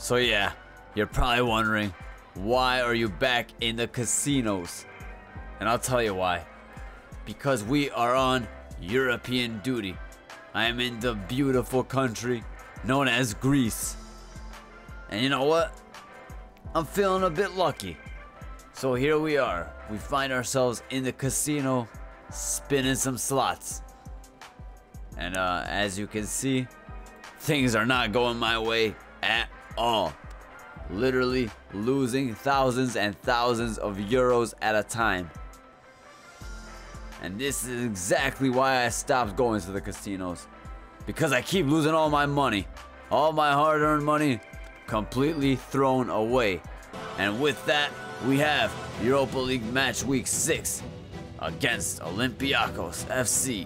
So yeah, you're probably wondering, why are you back in the casinos? And I'll tell you why. Because we are on European duty. I am in the beautiful country known as Greece. And you know what? I'm feeling a bit lucky. So here we are. We find ourselves in the casino spinning some slots. And as you can see, things are not going my way at all. Literally losing thousands and thousands of euros at a time. And this is exactly why I stopped going to the casinos. Because I keep losing all my money. All my hard-earned money completely thrown away. And with that, we have Europa League match week 6 against Olympiacos FC.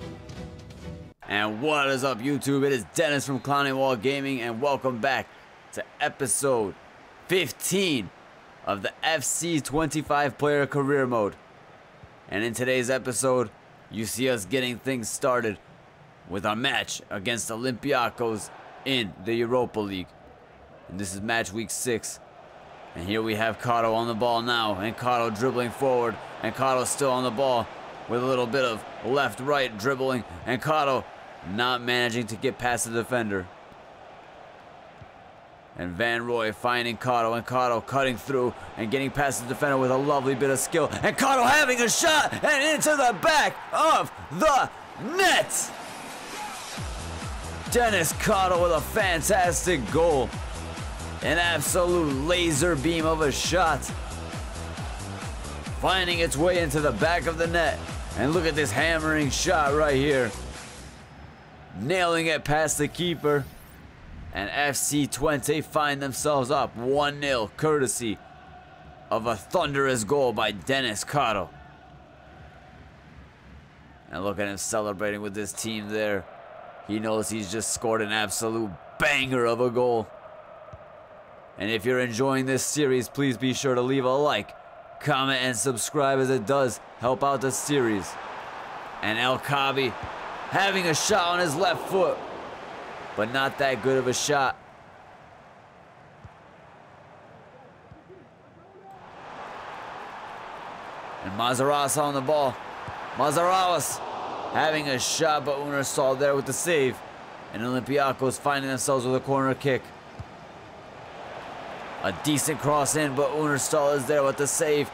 And what is up, YouTube? It is Dennis from Clowning Wall Gaming, and welcome back to episode 15 of the FC25 player career mode. And in today's episode, you see us getting things started with our match against Olympiacos in the Europa League. And this is match week 6. And here we have Karo on the ball now, and Karo dribbling forward, and Karo still on the ball with a little bit of left-right dribbling, and Karo not managing to get past the defender. And Van Roy finding Karo, and Karo cutting through and getting past the defender with a lovely bit of skill, and Karo having a shot and into the back of the net. Denis Karo with a fantastic goal. An absolute laser beam of a shot, finding its way into the back of the net. And look at this hammering shot right here, nailing it past the keeper. And FC25 find themselves up 1-0 courtesy of a thunderous goal by Denis Karo. And look at him celebrating with his team there. He knows he's just scored an absolute banger of a goal. And if you're enjoying this series, please be sure to leave a like, comment, and subscribe, as it does help out the series. And El Kabi having a shot on his left foot, but not that good of a shot. And Mazarawas on the ball. Mazarawas having a shot, but Unerstal there with the save. And Olympiacos finding themselves with a corner kick. A decent cross in, but Unerstal is there with the save.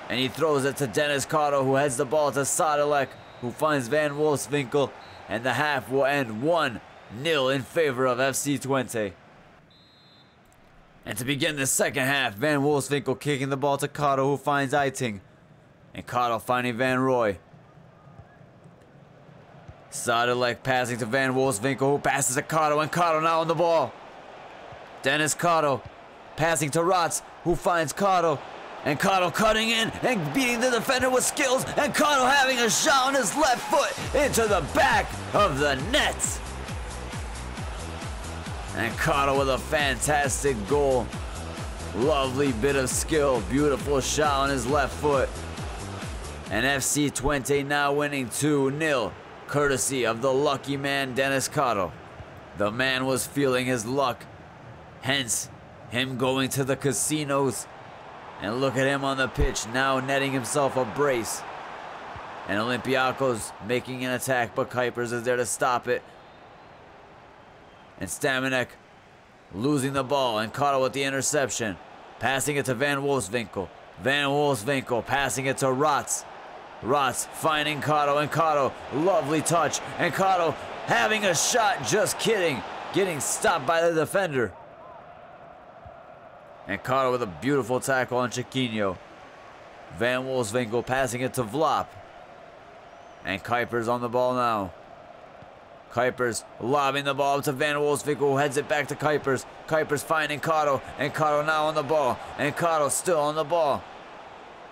And he throws it to Denis Karo, who heads the ball to Sadilek, who finds Van Wolfswinkel. And the half will end 1-0 in favor of FC20. And to begin the second half, Van Wolfswinkel kicking the ball to Karo, who finds Eiting. And Karo finding Van Roy. Sadilek passing to Van Wolfswinkel, who passes to Karo, and Karo now on the ball. Denis Karo passing to Rats, who finds Karo, and Karo cutting in and beating the defender with skills, and Karo having a shot on his left foot into the back of the net. And Karo with a fantastic goal. Lovely bit of skill, beautiful shot on his left foot. And FC20 now winning 2-0, courtesy of the lucky man Denis Karo. The man was feeling his luck, hence him going to the casinos. And look at him on the pitch now, netting himself a brace. And Olympiacos making an attack, but Kuipers is there to stop it. And Stamenek losing the ball, and Karo with the interception, passing it to Van Wolfswinkel. Van Wolfswinkel passing it to Rats. Rats finding Karo, and Karo, lovely touch, and Karo having a shot, just kidding, getting stopped by the defender. And Karo with a beautiful tackle on Chiquinho. Van Wolfswinkel passing it to Vlap. And Kuipers on the ball now. Kuipers lobbing the ball up to Van Wolfswinkel, who heads it back to Kuipers. Kuipers finding Karo, and Karo now on the ball. And Karo still on the ball.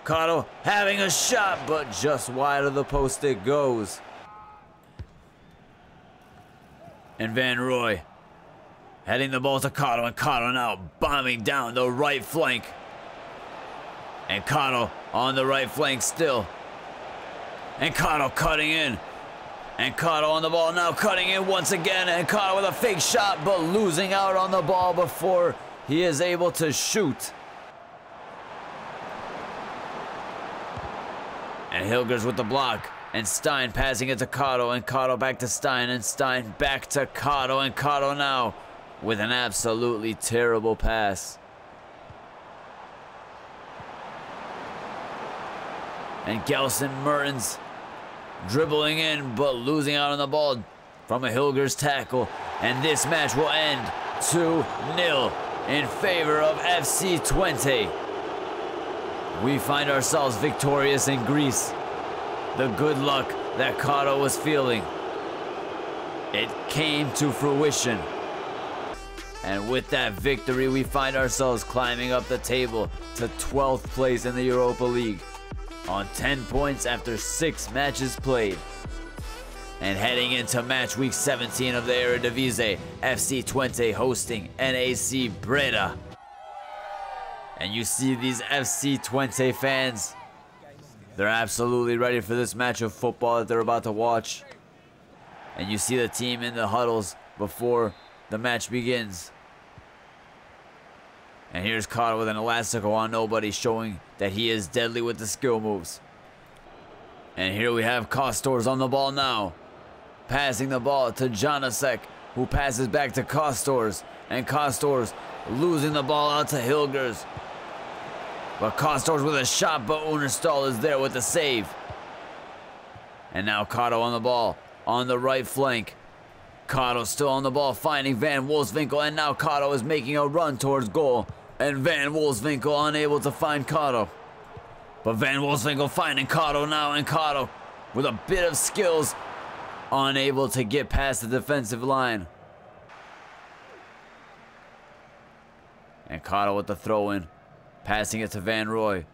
Karo having a shot, but just wide of the post it goes. And Van Roy heading the ball to Karo, and Karo now bombing down the right flank. And Karo on the right flank still. And Karo cutting in. And Karo on the ball now, cutting in once again. And Karo with a fake shot, but losing out on the ball before He is able to shoot. And Hilgers with the block. And Stein passing it to Karo, and Karo back to Stein, and Stein back to Karo, and Karo now with an absolutely terrible pass. And Gelson Mertens dribbling in, but losing out on the ball from a Hilgers tackle. And this match will end 2-0 in favor of FC20. We find ourselves victorious in Greece. The good luck that Karo was feeling, it came to fruition. And with that victory, we find ourselves climbing up the table to 12th place in the Europa League on 10 points after 6 matches played. And heading into match week 17 of the Eredivisie, FC20 hosting NAC Breda. And you see these FC20 fans, they're absolutely ready for this match of football that they're about to watch. And you see the team in the huddles before the match begins. And here's Karo with an elastical on nobody, showing that he is deadly with the skill moves. And here we have Kostors on the ball now. Passing the ball to Janasek, who passes back to Kostors. And Kostors losing the ball out to Hilgers. But Kostors with a shot, but Unerstal is there with the save. And now Karo on the ball, on the right flank. Karo still on the ball, finding Van Wolfswinkel, and now Karo is making a run towards goal. And Van Wolfswinkel unable to find Karo. But Van Wolfswinkel finding Karo now, and Karo with a bit of skills, unable to get past the defensive line. And Karo with the throw in. Passing it to Van Roy,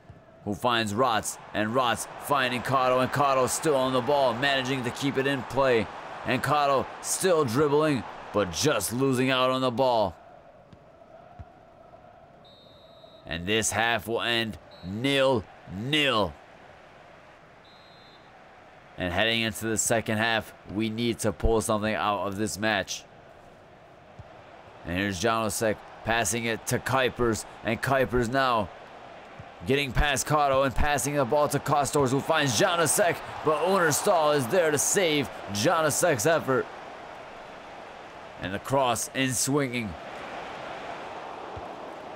who finds Rots, and Rots finding Karo, and Karo still on the ball, managing to keep it in play. And Karo still dribbling, but just losing out on the ball. And this half will end 0-0. And heading into the second half, we need to pull something out of this match. And here's Janosek passing it to Kuipers, and Kuipers now getting past Karo and passing the ball to Kostors, who finds Janosek, but Unerstal is there to save Janosek's effort. And the cross in swinging.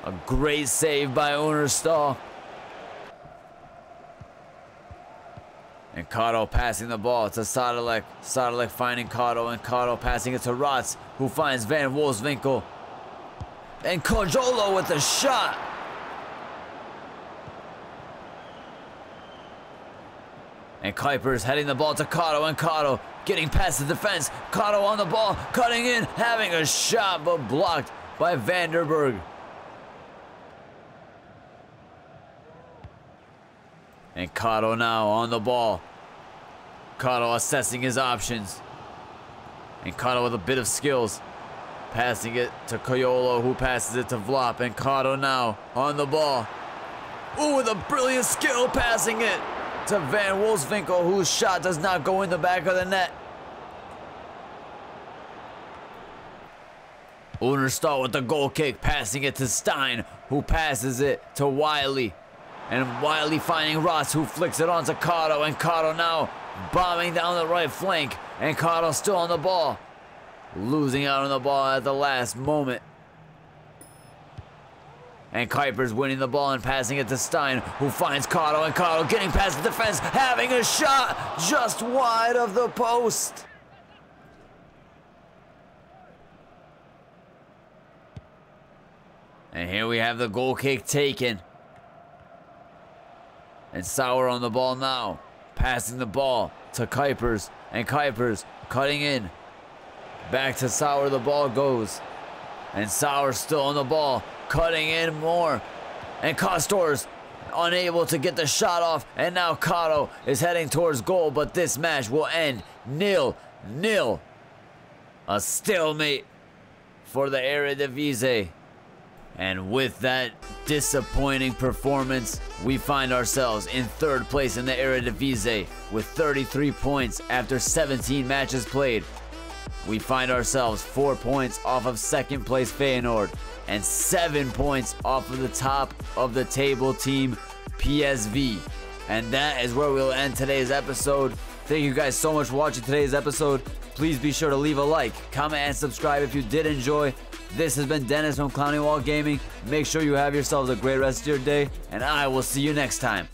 A great save by Unerstal. And Karo passing the ball to Sadalek. Sadalek finding Karo, and Karo passing it to Rots, who finds Van Wolfswinkel. And Kojolo with the shot. And Kuipers heading the ball to Karo, and Karo getting past the defense. Karo on the ball, cutting in, having a shot, but blocked by Vanderberg. And Karo now on the ball. Karo assessing his options. And Karo with a bit of skills. Passing it to Koyolo, who passes it to Vlop, and Karo now on the ball. Ooh, with a brilliant skill, passing it to Van Wolfswinkel, whose shot does not go in the back of the net. Unerstal with the goal kick, passing it to Stein, who passes it to Wiley. And Wiley finding Ross, who flicks it onto Karo, and Karo now bombing down the right flank, and Karo still on the ball. Losing out on the ball at the last moment. And Kuipers winning the ball and passing it to Stein, who finds Karo, and Karo getting past the defense, having a shot just wide of the post. And here we have the goal kick taken. And Sauer on the ball now, passing the ball to Kuipers, and Kuipers cutting in. Back to Sauer, the ball goes. And Sauer still on the ball, cutting in more. And Kostors unable to get the shot off. And now Karo is heading towards goal, but this match will end 0-0. A stalemate for the Eredivisie. And with that disappointing performance, we find ourselves in third place in the Eredivisie with 33 points after 17 matches played. we find ourselves 4 points off of second place Feyenoord and 7 points off of the top of the table team PSV. And that is where we'll end today's episode. Thank you guys so much for watching today's episode. Please be sure to leave a like, comment, and subscribe if you did enjoy. This has been Dennis from Clowning Wall Gaming. Make sure you have yourselves a great rest of your day, and I will see you next time.